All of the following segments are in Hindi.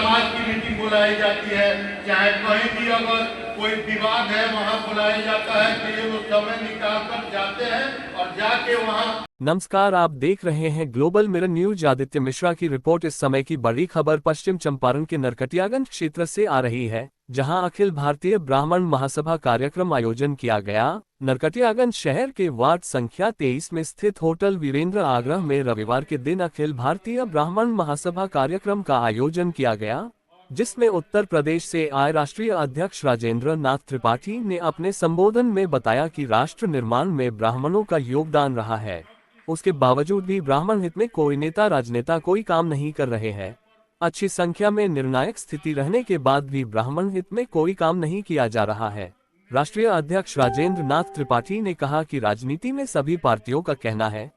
समाज की मीटिंग बुलाई जाती है, चाहे कहीं भी अगर कोई विवाद है वहाँ बुलाया जाता है कि ये लोग समय निकाल कर जाते हैं और जाके वहाँ। नमस्कार, आप देख रहे हैं global mirror news. Aditya Mishra की रिपोर्ट। इस समय की बड़ी खबर पश्चिम चंपारण के नरकटियागंज क्षेत्र से आ रही है, जहां अखिल भारतीय ब्राह्मण महासभा कार्यक्रम आयोजन किया गया। नरकटियागंज शहर के वार्ड संख्या 23 में स्थित होटल वीरेंद्र आग्रह में रविवार के दिन अखिल भारतीय ब्राह्मण महासभा कार्यक्रम का आयोजन किया गया, जिसमें उत्तर प्रदेश से आए राष्ट्रीय अध्यक्ष राजेंद्र नाथ त्रिपाठी ने अपने संबोधन में बताया कि राष्ट्र निर्माण में ब्राह्मणों का योगदान रहा है। उसके बावजूद भी ब्राह्मण हित में कोई नेता राजनेता कोई काम नहीं कर रहे हैं। अच्छी संख्या में निर्णायक स्थिति रहने के बाद भी ब्राह्मण हित में कोई काम नहीं किया जा रहा है। राष्ट्रीय अध्यक्ष राजेंद्र नाथ त्रिपाठी ने कहा कि राजनीति में सभी पार्टियों का कहना है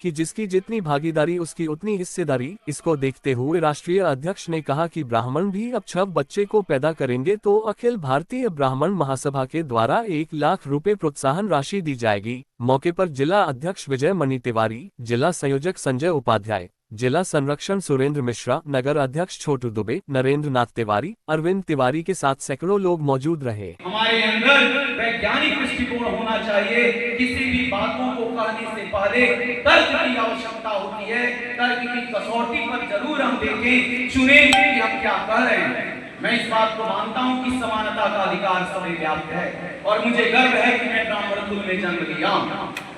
कि जिसकी जितनी भागीदारी उसकी उतनी हिस्सेदारी। इसको देखते हुए राष्ट्रीय अध्यक्ष ने कहा कि ब्राह्मण भी अब 6 बच्चे को पैदा करेंगे तो अखिल भारतीय ब्राह्मण महासभा के द्वारा 1 लाख रुपए प्रोत्साहन राशि दी जाएगी। मौके पर जिला अध्यक्ष विजय मणि तिवारी, जिला संयोजक संजय उपाध्याय, जिला संरक्षण सुरेंद्र मिश्रा, नगर अध्यक्ष छोटू दुबे, नरेंद्र नाथ तिवारी, अरविंद तिवारी के साथ सैकड़ों लोग मौजूद रहे। हमारे अंदर वैज्ञानिक दृष्टिकोण होना चाहिए। किसी भी बातों को कहने से पहले तर्क की आवश्यकता होती है। तर्क की कसौटी पर जरूर हम देखें, चुनें कि हम क्या कह रहे हैं। मैं इस बात को मानता हूं कि समानता का अधिकार सभी व्याप्त है और मुझे गर्व है कि मैं ब्राह्मण कुल में जन्म लिया।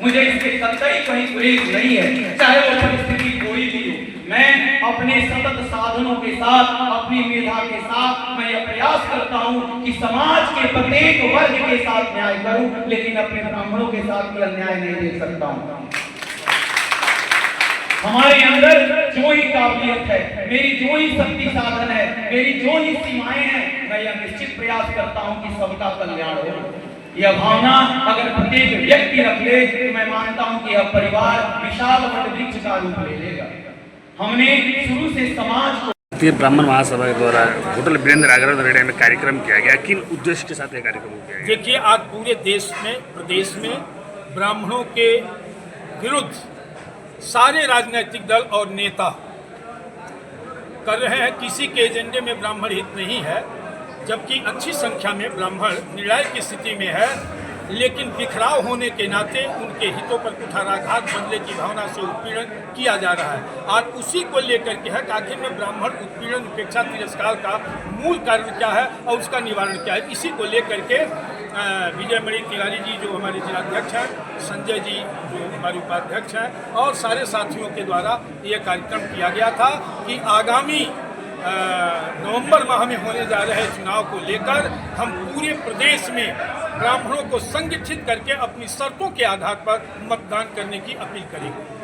मुझे इसके कतई कहीं गुरेज नहीं है, चाहे वो परिस्थिति कोई भी हो। मैं अपने सतत साधनों के साथ, अपनी मेधा के साथ मैं यह प्रयास करता हूं कि समाज के प्रत्येक वर्ग के साथ न्याय करूं, लेकिन अपने ब्राह्मणों के साथ भी अन्याय नहीं दे सकता हूं। हमारे अंदर जो ही काबिलियत है, मेरी जो ही शक्ति साधन है, मेरी जो ही सीमाएं हैं, मैं यह निश्चित प्रयास करता हूं कि सबका कल्याण हो। यह भावना अगर प्रत्येक व्यक्ति रख ले तो मैं मानता हूं कि यह परिवार विशाल वृक्ष का रूप ले लेगा। हमने शुरू से समाज को भारतीय ब्राह्मण महासभा के द्वारा होटल वीरेंद्र आग्रह में कार्यक्रम किया गया। किन उद्देश्य के साथ यह कार्यक्रम किया गया? देखिए, आज पूरे देश में, प्रदेश में ब्राह्मणों के विरुद्ध सारे राजनीतिक दल और नेता कर रहे हैं। किसी के एजेंडे में ब्राह्मण हित नहीं है, जबकि अच्छी संख्या में ब्राह्मण निर्णायक की स्थिति में है, लेकिन बिखराव होने के नाते उनके हितों पर कुठाराघात बदले की भावना से उत्पीड़न किया जा रहा है। आज उसी को लेकर के है कि आखिर में ब्राह्मण उत्पीड़न, उपेक्षा, तिरस्कार का मूल कारण क्या है और उसका निवारण क्या है। इसी को लेकर के विजय मणि तिवारी जी जो हमारे जिलाध्यक्ष हैं, संजय जी जो हमारे उपाध्यक्ष हैं, और सारे साथियों के द्वारा ये कार्यक्रम किया गया था कि आगामी नवंबर माह में होने जा रहे चुनाव को लेकर हम पूरे प्रदेश में ब्राह्मणों को संगठित करके अपनी शर्तों के आधार पर मतदान करने की अपील करेंगे।